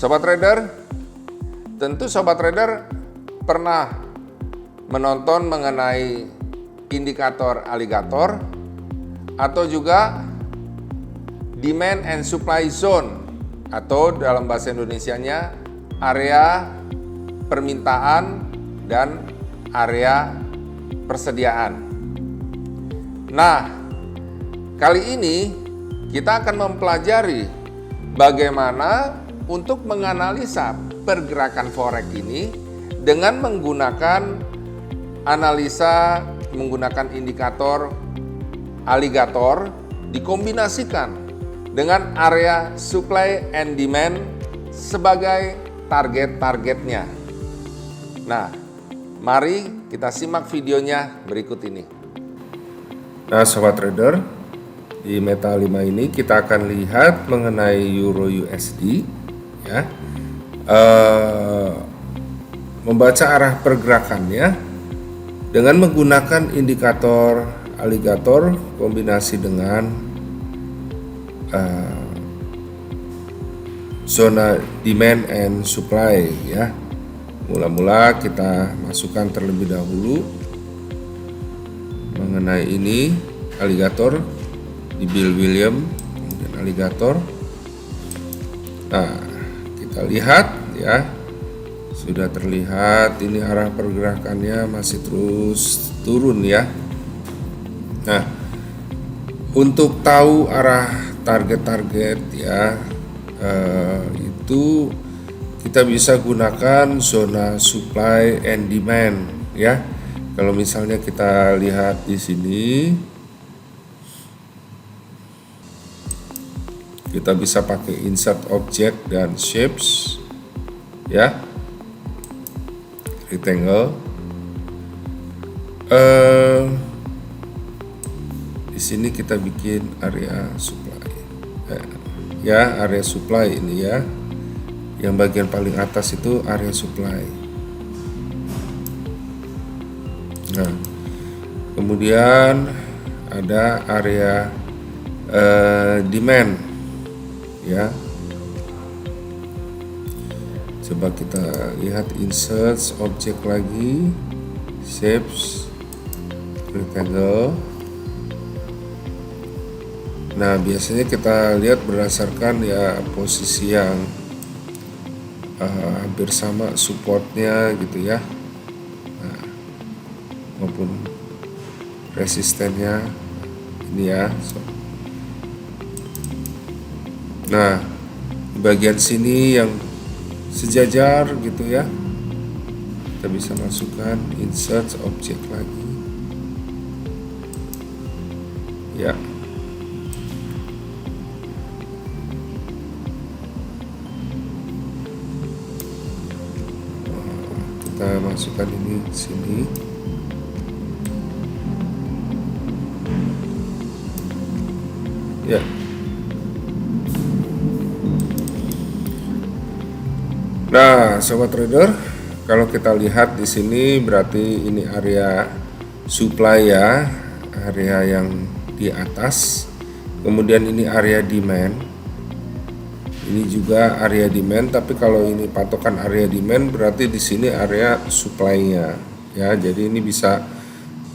Sobat Trader, tentu Sobat Trader pernah menonton mengenai indikator aligator atau juga demand and supply zone atau dalam bahasa Indonesianya area permintaan dan area persediaan. Nah, kali ini kita akan mempelajari bagaimana untuk menganalisa pergerakan forex ini dengan menggunakan analisa menggunakan indikator aligator dikombinasikan dengan area supply and demand sebagai target-targetnya. Nah, mari kita simak videonya berikut ini. Nah, Sobat Trader, di Meta 5 ini kita akan lihat mengenai Euro USD, ya, membaca arah pergerakannya dengan menggunakan indikator aligator kombinasi dengan zona demand and supply, ya. Mula-mula kita masukkan terlebih dahulu mengenai ini aligator di Bill Williams, kemudian aligator. Nah, kita lihat ya, sudah terlihat ini arah pergerakannya masih terus turun ya. Nah, untuk tahu arah target-target ya, itu kita bisa gunakan zona supply and demand ya. Kalau misalnya kita lihat di sini, kita bisa pakai insert object dan shapes ya, rectangle. Di sini kita bikin area supply ya, area supply ini ya, yang bagian paling atas itu area supply. Nah, kemudian ada area demand ya. Coba kita lihat insert object lagi, shapes, rectangle. Nah, biasanya kita lihat berdasarkan ya posisi yang hampir sama supportnya gitu ya, nah, maupun resistennya ini ya. Nah, bagian sini yang sejajar gitu ya, kita bisa masukkan insert object lagi ya. Kita masukkan ini sini. Ya. Nah, Sobat Trader, kalau kita lihat di sini berarti ini area supply ya, area yang di atas. Kemudian ini area demand. Ini juga area demand, tapi kalau ini patokan area demand berarti di sini area supply-nya ya. Jadi ini bisa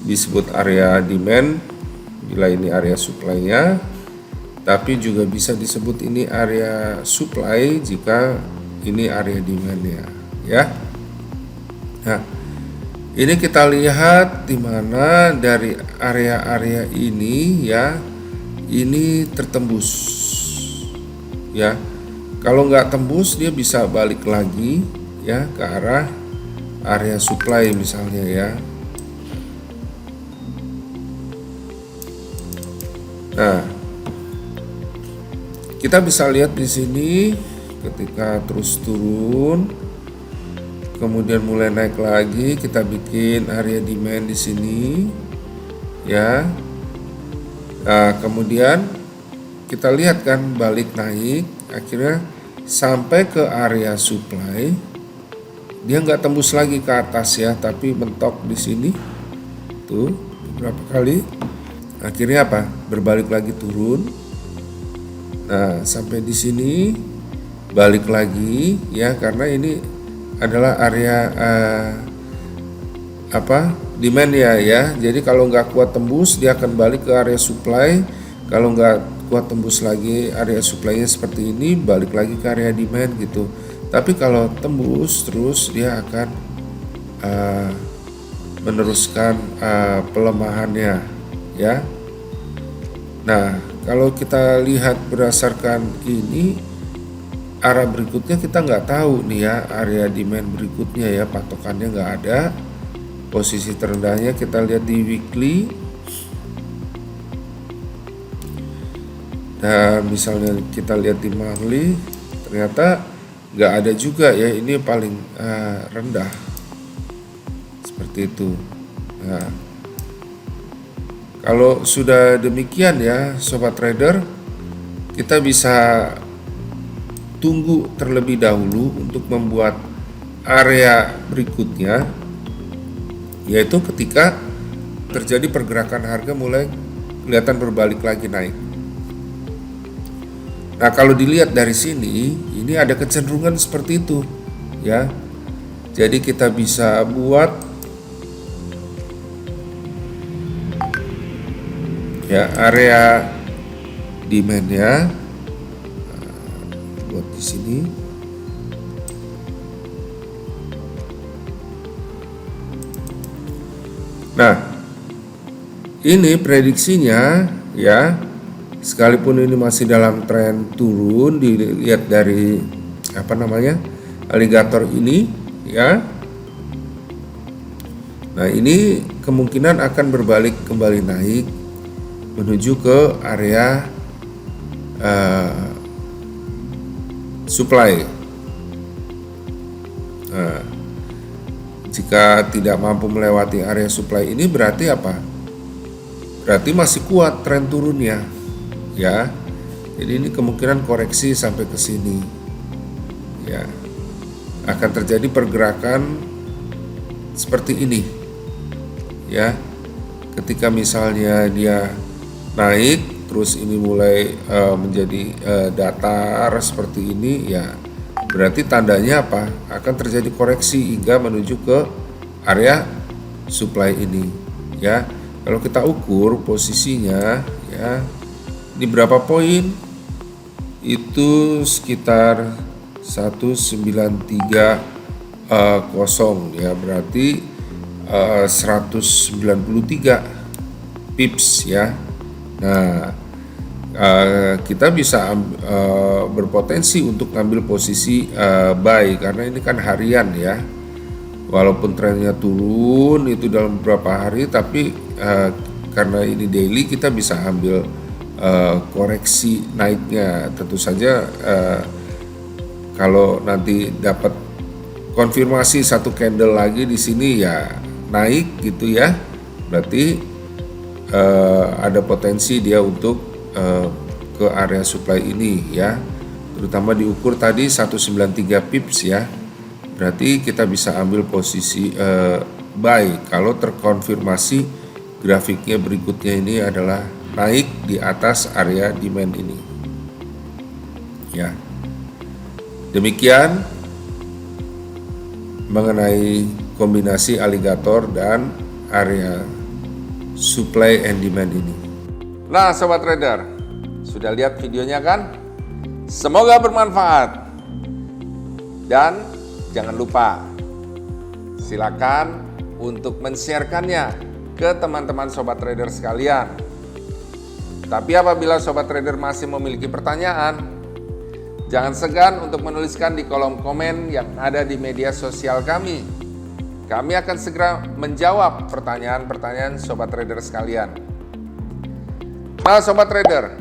disebut area demand bila ini area supply-nya, tapi juga bisa disebut ini area supply jika ini area demand-nya ya. Nah, ini kita lihat di mana dari area-area ini ya, ini tertembus ya. Kalau nggak tembus dia bisa balik lagi ya ke arah area supply misalnya ya. Nah, kita bisa lihat di sini ketika terus turun, kemudian mulai naik lagi, kita bikin area demand di sini ya. Nah, kemudian kita lihat kan balik naik, akhirnya sampai ke area supply. Dia nggak tembus lagi ke atas ya, tapi mentok di sini tuh beberapa kali. Akhirnya apa? Berbalik lagi turun. Nah, sampai di sini balik lagi ya, karena ini adalah area demand ya. Jadi kalau nggak kuat tembus dia akan balik ke area supply. Kalau nggak kuat tembus lagi area supply-nya seperti ini, balik lagi ke area demand gitu. Tapi kalau tembus terus dia akan meneruskan pelemahannya ya. Nah, kalau kita lihat berdasarkan ini, arah berikutnya kita nggak tahu nih ya, area demand berikutnya ya, patokannya nggak ada. Posisi terendahnya kita lihat di weekly. Nah, misalnya kita lihat di monthly, ternyata nggak ada juga ya, ini paling rendah. Seperti itu. Nah, kalau sudah demikian ya sobat trader, kita bisa tunggu terlebih dahulu untuk membuat area berikutnya, yaitu ketika terjadi pergerakan harga mulai kelihatan berbalik lagi naik. Nah, kalau dilihat dari sini, ini ada kecenderungan seperti itu ya. Jadi kita bisa buat ya area demand-nya, buat di sini. Nah, ini prediksinya ya, sekalipun ini masih dalam tren turun, dilihat dari alligator ini ya. Nah, ini kemungkinan akan berbalik kembali naik menuju ke area supply. Nah, jika tidak mampu melewati area supply ini berarti apa? Berarti masih kuat tren turunnya ya. Jadi ini kemungkinan koreksi sampai ke sini ya. Akan terjadi pergerakan seperti ini ya. Ketika misalnya dia naik terus ini mulai menjadi datar seperti ini ya, berarti tandanya apa? Akan terjadi koreksi hingga menuju ke area supply ini ya. Kalau kita ukur posisinya ya, ini berapa poin? Itu sekitar 193,0 ya, berarti 193 pips ya. Nah, kita bisa berpotensi untuk ngambil posisi buy karena ini kan harian ya. Walaupun trennya turun itu dalam beberapa hari, tapi karena ini daily kita bisa ambil koreksi naiknya. Tentu saja kalau nanti dapat konfirmasi satu candle lagi di sini ya naik gitu ya, berarti ada potensi dia untuk ke area supply ini ya, terutama diukur tadi 193 pips ya, berarti kita bisa ambil posisi buy kalau terkonfirmasi grafiknya berikutnya ini adalah naik di atas area demand ini ya. Demikian mengenai kombinasi alligator dan area supply and demand ini. Nah, sobat trader, sudah lihat videonya kan? Semoga bermanfaat. Dan jangan lupa, silakan untuk men-sharekannya ke teman-teman sobat trader sekalian. Tapi apabila sobat trader masih memiliki pertanyaan, jangan segan untuk menuliskan di kolom komen yang ada di media sosial kami. Kami akan segera menjawab pertanyaan-pertanyaan sobat trader sekalian. Nah, sobat trader,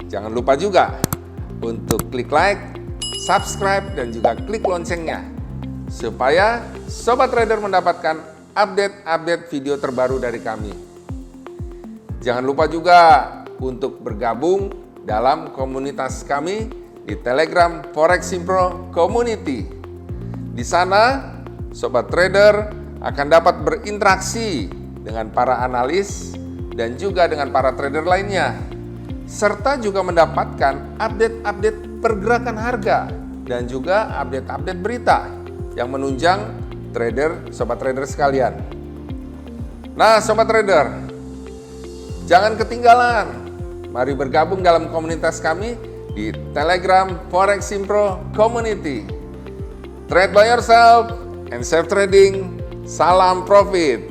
jangan lupa juga untuk klik like, subscribe, dan juga klik loncengnya supaya sobat trader mendapatkan update-update video terbaru dari kami. Jangan lupa juga untuk bergabung dalam komunitas kami di Telegram ForexImpro Community. Di sana, sobat trader akan dapat berinteraksi dengan para analis dan juga dengan para trader lainnya, serta juga mendapatkan update-update pergerakan harga dan juga update-update berita yang menunjang sobat trader sekalian. Nah, sobat trader, jangan ketinggalan. Mari bergabung dalam komunitas kami di Telegram Foreximpro Community. Trade by yourself and safe trading. Salam profit.